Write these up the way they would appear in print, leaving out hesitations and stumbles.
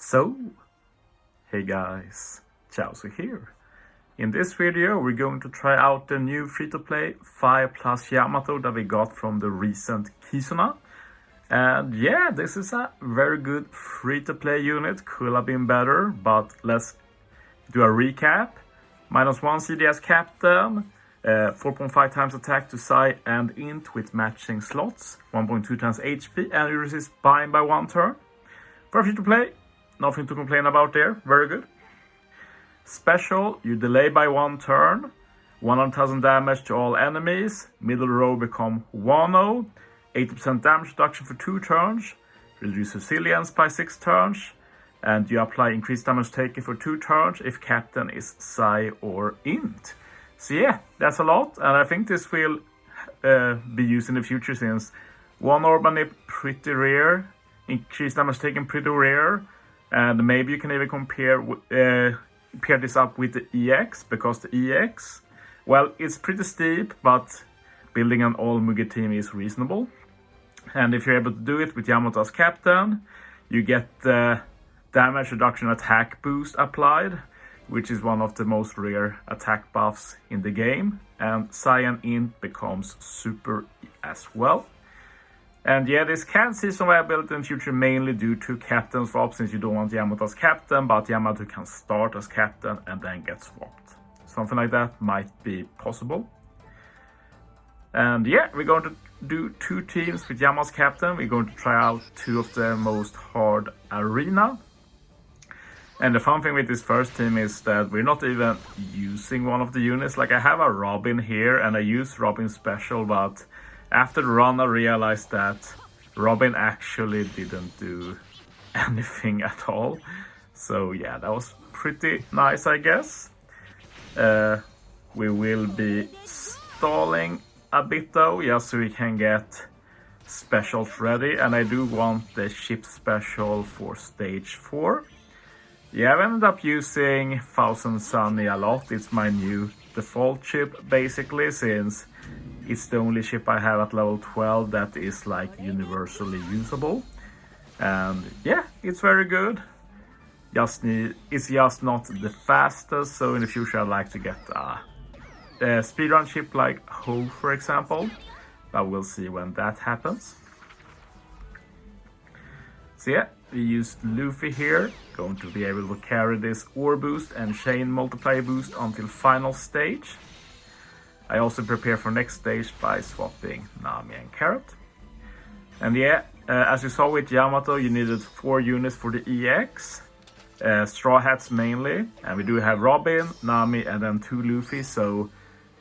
So, hey guys, Chauzu here. In this video we're going to try out the new free-to-play 5+ Yamato that we got from the recent Kizuna. And yeah, this is a very good free-to-play unit, could have been better, but let's do a recap. -1 CD as captain, 4.5 times attack to Sai and int with matching slots, 1.2 times HP, and you resist bind by 1 turn. For free-to-play, nothing to complain about there, very good. Special, you delay by 1 turn, 100,000 damage to all enemies, middle row become 1-0, 80% damage reduction for 2 turns, reduce resilience by 6 turns, and you apply increased damage taken for 2 turns if captain is Sai or int. So yeah, that's a lot, and I think this will be used in the future since 1 orb pretty rare, increased damage taken pretty rare, and maybe you can even pair this up with the EX, because the EX, well, it's pretty steep, but building an all Mugi team is reasonable. And if you're able to do it with Yamato as captain, you get the damage reduction attack boost applied, which is one of the most rare attack buffs in the game, and Sai and int becomes super as well. And yeah, this can see some viability in the future, mainly due to captain swap, since you don't want Yamato as captain, but Yamato can start as captain and then get swapped. Something like that might be possible. And yeah, we're going to do 2 teams with Yamato as captain. We're going to try out 2 of the most hard arena. And the fun thing with this first team is that we're not even using one of the units. Like, I have a Robin here and I use Robin special, but after the run I realized that Robin actually didn't do anything at all. So yeah, that was pretty nice, I guess. We will be stalling a bit though, just so we can get specials ready. And I do want the ship special for stage 4. Yeah, I've ended up using Thousand Sunny a lot. It's my new default ship basically, since it's the only ship I have at level 12 that is like universally usable. And yeah, it's very good. It's just not the fastest, so in the future I'd like to get a speedrun ship like Ho, for example. But we'll see when that happens. So yeah, we used Luffy here, going to be able to carry this ore boost and chain multiplier boost until final stage. I also prepare for next stage by swapping Nami and Carrot. And yeah, as you saw with Yamato, you needed 4 units for the EX, Straw Hats mainly, and we do have Robin, Nami, and then 2 Luffy, so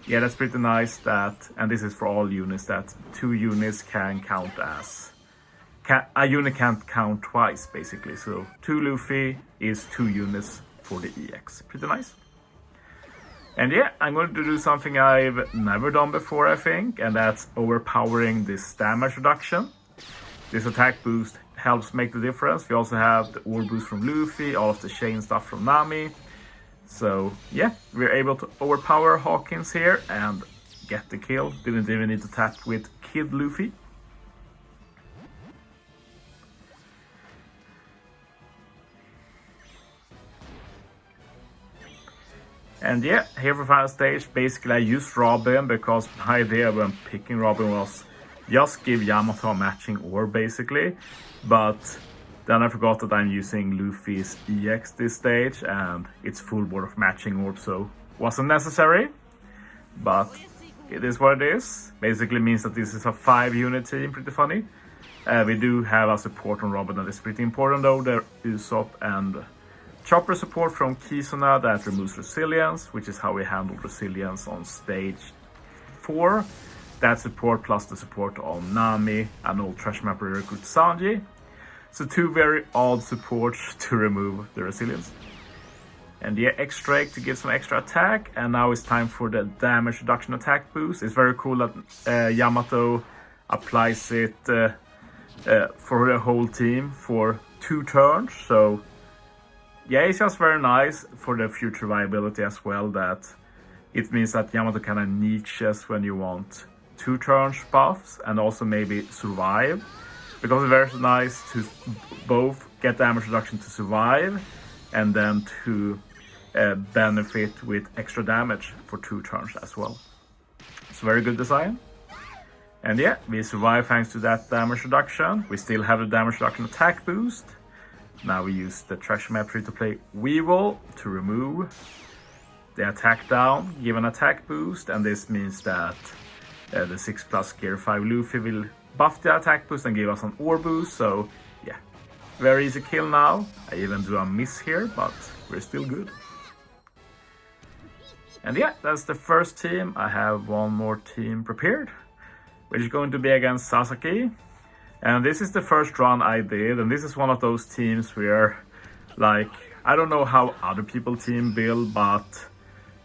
yeah, that's pretty nice that, and this is for all units, that 2 units can count as, a unit can't count twice basically, so 2 Luffy is 2 units for the EX, pretty nice. And yeah, I'm going to do something I've never done before, I think, and that's overpowering this damage reduction. This attack boost helps make the difference. We also have the ore boost from Luffy, all of the chain stuff from Nami. So yeah, we're able to overpower Hawkins here and get the kill. Didn't even need to tap with Kid Luffy. And yeah, here for final stage, basically I used Robin because my idea when picking Robin was just give Yamato a matching orb basically. But then I forgot that I'm using Luffy's EX this stage and it's full board of matching orbs, so wasn't necessary. But it is what it is. Basically means that this is a 5 unit team, pretty funny. We do have a support on Robin that is pretty important though, the Usopp and Chopper support from Kizuna that removes resilience, which is how we handle resilience on stage 4. That support plus the support on Nami and old trash mapper recruit Sanji. So 2 very odd supports to remove the resilience. And yeah, X-Drake to give some extra attack, and now it's time for the damage reduction attack boost. It's very cool that Yamato applies it for the whole team for 2 turns, so yeah, it's just very nice for the future viability as well, that it means that Yamato kind of niches when you want 2 turns buffs and also maybe survive, because it's very nice to both get damage reduction to survive, and then to benefit with extra damage for 2 turns as well. It's a very good design. And yeah, we survive thanks to that damage reduction. We still have the damage reduction attack boost. Now we use the treasure map free-to-play Weevil to remove the attack down, give an attack boost, and this means that the 6+ Gear 5 Luffy will buff the attack boost and give us an ore boost. So yeah, very easy kill now. I even do a miss here, but we're still good. And yeah, that's the first team. I have one more team prepared, which is going to be against Sasaki. And this is the first run I did, and this is one of those teams where, like, I don't know how other people team build, but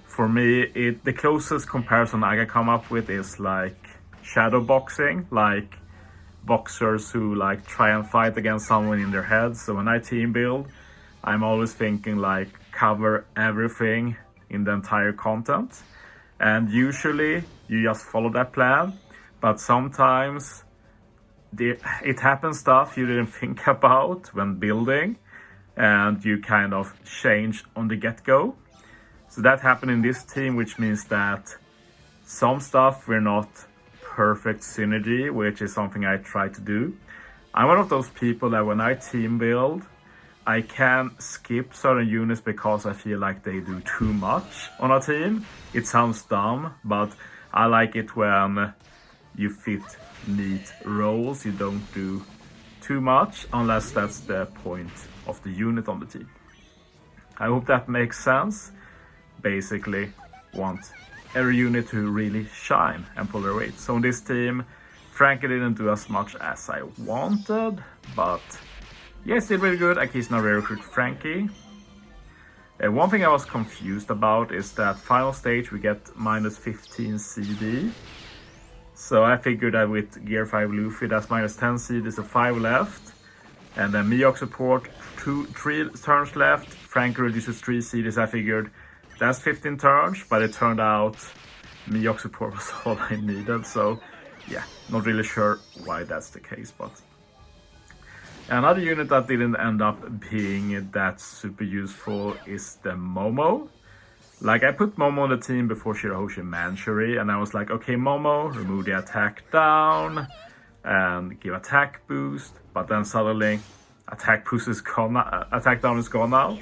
for me, the closest comparison I can come up with is like shadow boxing, like boxers who like try and fight against someone in their head. So when I team build, I'm always thinking like cover everything in the entire content. And usually you just follow that plan, but sometimes it happens stuff you didn't think about when building, and you kind of change on the get-go. So that happened in this team, which means that some stuff we're not perfect synergy, which is something I try to do. I'm one of those people that when I team build, I can skip certain units because I feel like they do too much on a team. It sounds dumb, but I like it when you fit neat roles. You don't do too much unless that's the point of the unit on the team. I hope that makes sense. Basically want every unit to really shine and pull their weight. So in this team, Frankie didn't do as much as I wanted, but yeah, still really good. I keep now recruit Frankie. One thing I was confused about is that final stage we get -15 CD. So I figured that with Gear 5 Luffy, that's -10 CD, so 5 left. And then Miyok support, 3 turns left. Frankie reduces 3 CDs. I figured that's 15 turns, but it turned out Miyok support was all I needed. So yeah, not really sure why that's the case, but another unit that didn't end up being that super useful is the Momo. Like, I put Momo on the team before Shirahoshi Manchuri, and I was like, okay, Momo, remove the attack down and give attack boost. But then suddenly, attack boost is gone, attack down is gone now.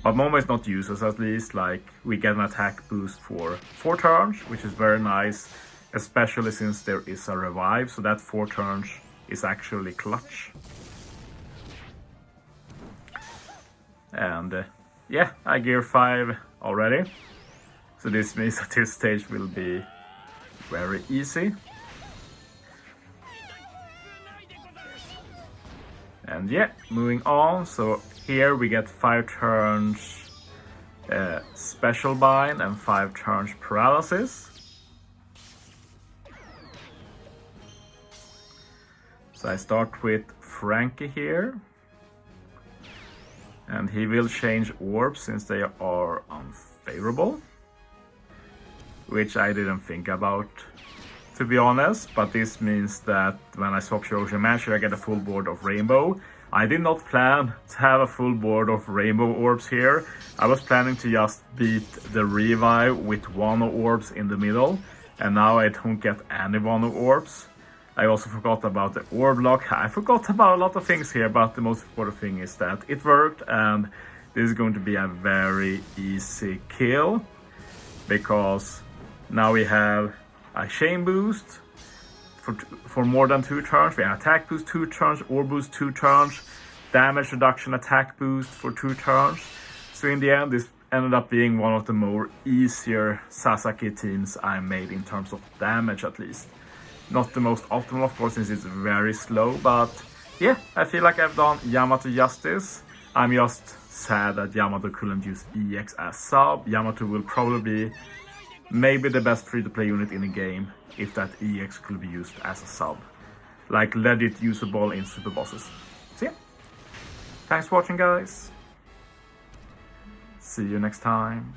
But Momo is not useless, at least. Like, we get an attack boost for 4 turns, which is very nice, especially since there is a revive. So that 4 turns is actually clutch. And yeah, I gear 5 already. So this means that this stage will be very easy. And yeah, moving on. So here we get 5 turns special bind and 5 turns paralysis. So I start with Frankie here. And he will change orbs since they are unfavorable, which I didn't think about, to be honest. But this means that when I swap Shirahoshi Manchuri, I get a full board of rainbow. I did not plan to have a full board of rainbow orbs here. I was planning to just beat the revive with Wano orbs in the middle, and now I don't get any Wano orbs. I also forgot about the orb lock. I forgot about a lot of things here, but the most important thing is that it worked, and this is going to be a very easy kill, because now we have a chain boost for more than 2 turns. We have attack boost 2 turns, orb boost 2 turns, damage reduction attack boost for 2 turns. So in the end, this ended up being one of the more easier Sasaki teams I made in terms of damage, at least. Not the most optimal, of course, since it's very slow, but yeah, I feel like I've done Yamato justice. I'm just sad that Yamato couldn't use EX as sub. Yamato will probably be maybe the best free-to-play unit in the game if that EX could be used as a sub. Like, legit usable in super bosses. So yeah, thanks for watching, guys. See you next time.